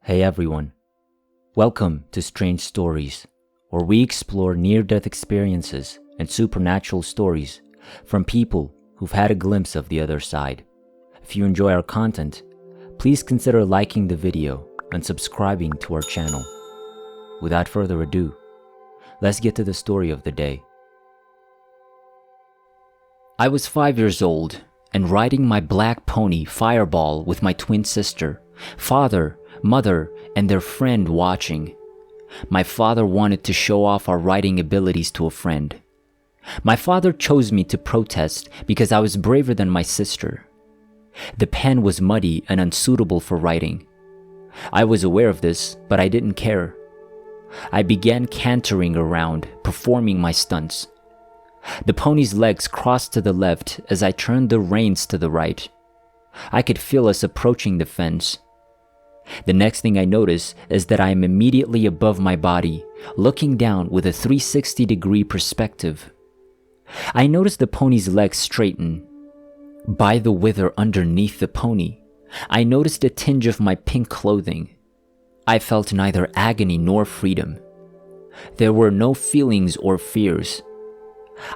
Hey everyone, welcome to Strange Stories, where we explore near-death experiences and supernatural stories from people who've had a glimpse of the other side. If you enjoy our content, please consider liking the video and subscribing to our channel. Without further ado, let's get to the story of the day. I was 5 years old and riding my black pony Fireball with my twin sister, father, mother, and their friend watching. My father wanted to show off our riding abilities to a friend. My father chose me to protest because I was braver than my sister. The pen was muddy and unsuitable for riding. I was aware of this, but I didn't care. I began cantering around, performing my stunts. The pony's legs crossed to the left as I turned the reins to the right. I could feel us approaching the fence. The next thing I notice is that I am immediately above my body, looking down with a 360-degree perspective. I notice the pony's legs straighten. By the wither underneath the pony, I noticed a tinge of my pink clothing. I felt neither agony nor freedom. There were no feelings or fears.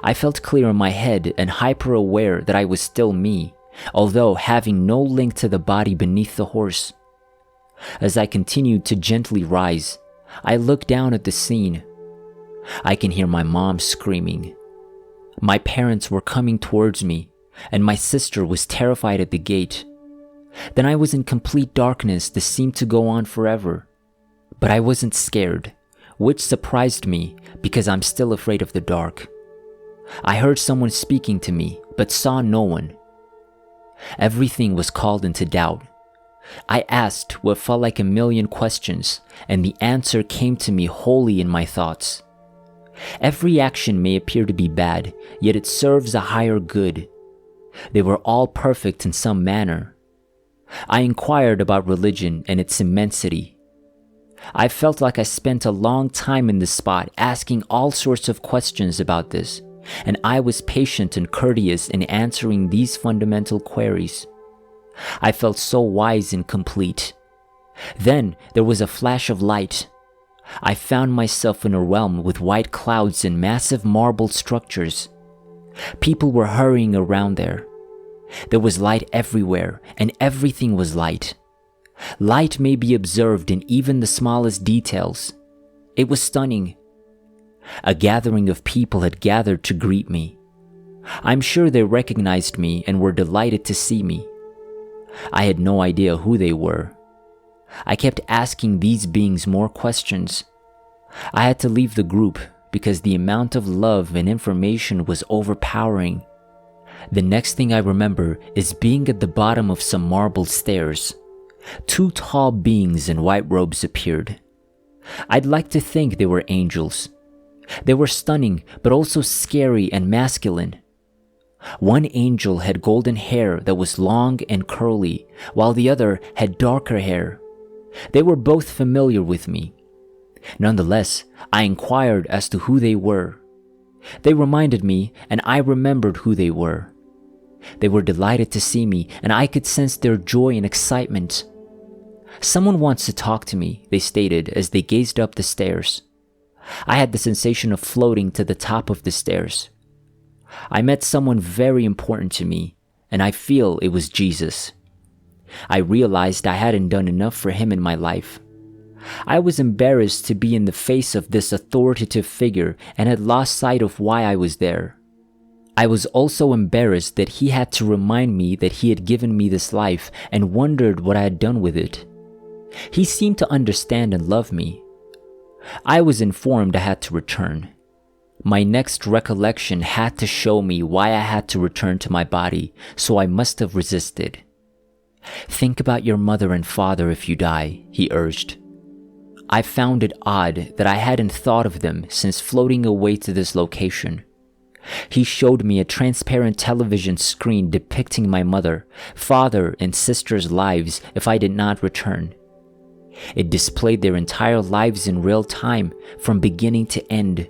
I felt clear in my head and hyper-aware that I was still me, although having no link to the body beneath the horse. As I continued to gently rise, I looked down at the scene. I can hear my mom screaming. My parents were coming towards me, and my sister was terrified at the gate. Then I was in complete darkness that seemed to go on forever. But I wasn't scared, which surprised me because I'm still afraid of the dark. I heard someone speaking to me, but saw no one. Everything was called into doubt. I asked what felt like a million questions, and the answer came to me wholly in my thoughts. Every action may appear to be bad, yet it serves a higher good. They were all perfect in some manner. I inquired about religion and its immensity. I felt like I spent a long time in the spot asking all sorts of questions about this, and I was patient and courteous in answering these fundamental queries. I felt so wise and complete. Then there was a flash of light. I found myself in a realm with white clouds and massive marble structures. People were hurrying around there. There was light everywhere, and everything was light. Light may be observed in even the smallest details. It was stunning. A gathering of people had gathered to greet me. I'm sure they recognized me and were delighted to see me. I had no idea who they were. I kept asking these beings more questions. I had to leave the group because the amount of love and information was overpowering. The next thing I remember is being at the bottom of some marble stairs. Two tall beings in white robes appeared. I'd like to think they were angels. They were stunning, but also scary and masculine. One angel had golden hair that was long and curly, while the other had darker hair. They were both familiar with me. Nonetheless, I inquired as to who they were. They reminded me, and I remembered who they were. They were delighted to see me, and I could sense their joy and excitement. "Someone wants to talk to me," they stated as they gazed up the stairs. I had the sensation of floating to the top of the stairs. I met someone very important to me, and I feel it was Jesus. I realized I hadn't done enough for him in my life. I was embarrassed to be in the face of this authoritative figure and had lost sight of why I was there. I was also embarrassed that he had to remind me that he had given me this life and wondered what I had done with it. He seemed to understand and love me. I was informed I had to return. My next recollection had to show me why I had to return to my body, so I must have resisted. "Think about your mother and father if you die," he urged. I found it odd that I hadn't thought of them since floating away to this location. He showed me a transparent television screen depicting my mother, father, and sister's lives if I did not return. It displayed their entire lives in real time, from beginning to end.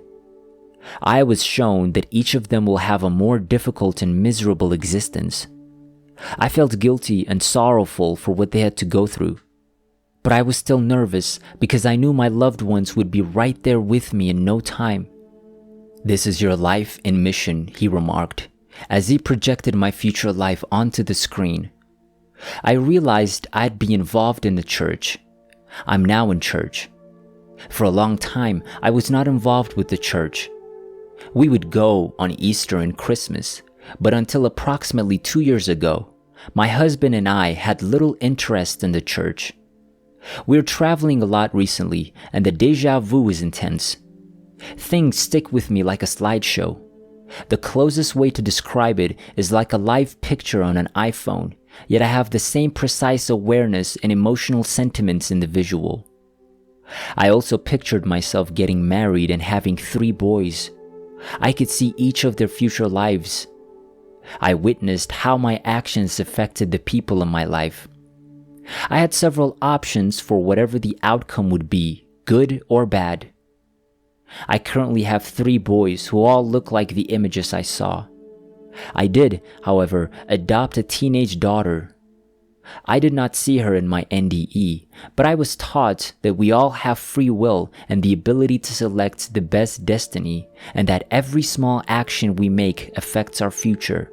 I was shown that each of them will have a more difficult and miserable existence. I felt guilty and sorrowful for what they had to go through. but I was still nervous because I knew my loved ones would be right there with me in no time. "This is your life and mission," he remarked, as he projected my future life onto the screen. I realized I'd be involved in the church. I'm now in church. For a long time, I was not involved with the church. We would go on Easter and Christmas, but until approximately 2 years ago, my husband and I had little interest in the church. We're traveling a lot recently, and the deja vu is intense. Things stick with me like a slideshow. The closest way to describe it is like a live picture on an iPhone, yet I have the same precise awareness and emotional sentiments in the visual. I also pictured myself getting married and having 3 boys. I could see each of their future lives. I witnessed how my actions affected the people in my life. I had several options for whatever the outcome would be, good or bad. I currently have 3 boys who all look like the images I saw. I did, however, adopt a teenage daughter. I did not see her in my NDE, but I was taught that we all have free will and the ability to select the best destiny, and that every small action we make affects our future.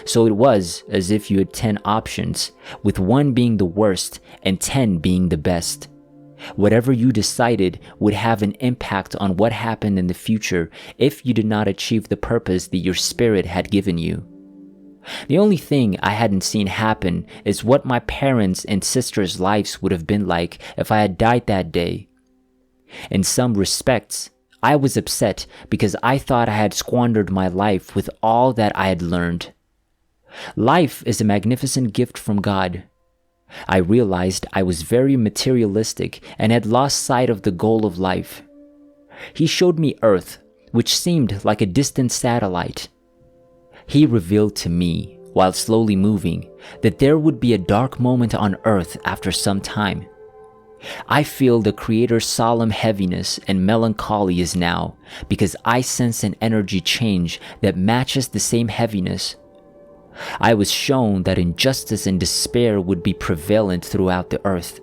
So it was as if you had 10 options, with 1 being the worst and 10 being the best. Whatever you decided would have an impact on what happened in the future if you did not achieve the purpose that your spirit had given you. The only thing I hadn't seen happen is what my parents' and sisters' lives would have been like if I had died that day. In some respects, I was upset because I thought I had squandered my life with all that I had learned. Life is a magnificent gift from God. I realized I was very materialistic and had lost sight of the goal of life. He showed me Earth, which seemed like a distant satellite. He revealed to me, while slowly moving, that there would be a dark moment on Earth after some time. I feel the Creator's solemn heaviness and melancholy is now because I sense an energy change that matches the same heaviness. I was shown that injustice and despair would be prevalent throughout the earth.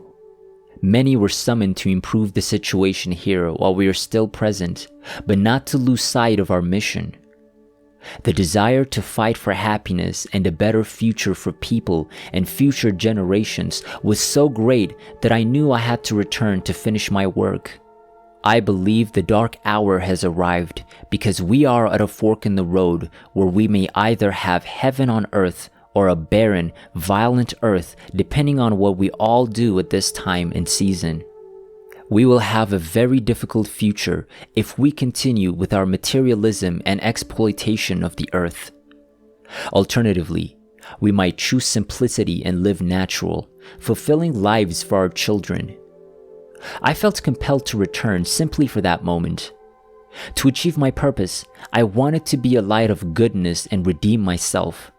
Many were summoned to improve the situation here while we are still present, but not to lose sight of our mission. The desire to fight for happiness and a better future for people and future generations was so great that I knew I had to return to finish my work. I believe the dark hour has arrived because we are at a fork in the road where we may either have heaven on earth or a barren, violent earth depending on what we all do at this time and season. We will have a very difficult future if we continue with our materialism and exploitation of the earth. Alternatively, we might choose simplicity and live natural, fulfilling lives for our children. I felt compelled to return simply for that moment. To achieve my purpose, I wanted to be a light of goodness and redeem myself.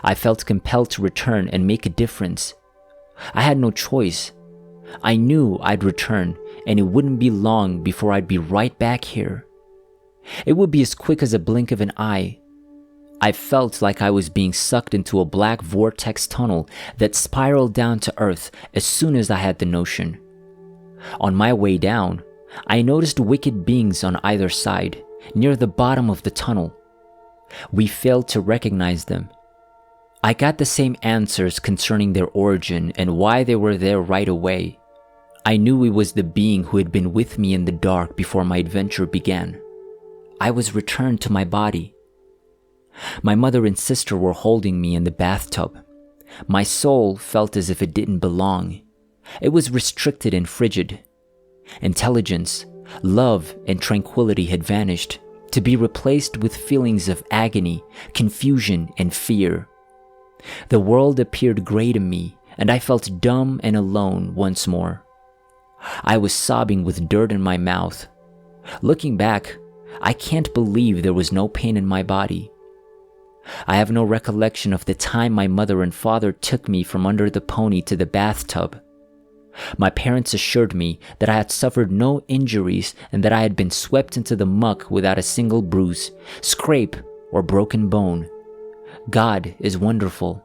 I felt compelled to return and make a difference. I had no choice. I knew I'd return, and it wouldn't be long before I'd be right back here. It would be as quick as a blink of an eye. I felt like I was being sucked into a black vortex tunnel that spiraled down to earth as soon as I had the notion. On my way down, I noticed wicked beings on either side, near the bottom of the tunnel. We failed to recognize them. I got the same answers concerning their origin and why they were there right away. I knew it was the being who had been with me in the dark before my adventure began. I was returned to my body. My mother and sister were holding me in the bathtub. My soul felt as if it didn't belong. It was restricted and frigid. Intelligence, love, and tranquility had vanished, to be replaced with feelings of agony, confusion, and fear. The world appeared gray to me, and I felt dumb and alone once more. I was sobbing with dirt in my mouth. Looking back, I can't believe there was no pain in my body. I have no recollection of the time my mother and father took me from under the pony to the bathtub. My parents assured me that I had suffered no injuries and that I had been swept into the muck without a single bruise, scrape, or broken bone. God is wonderful.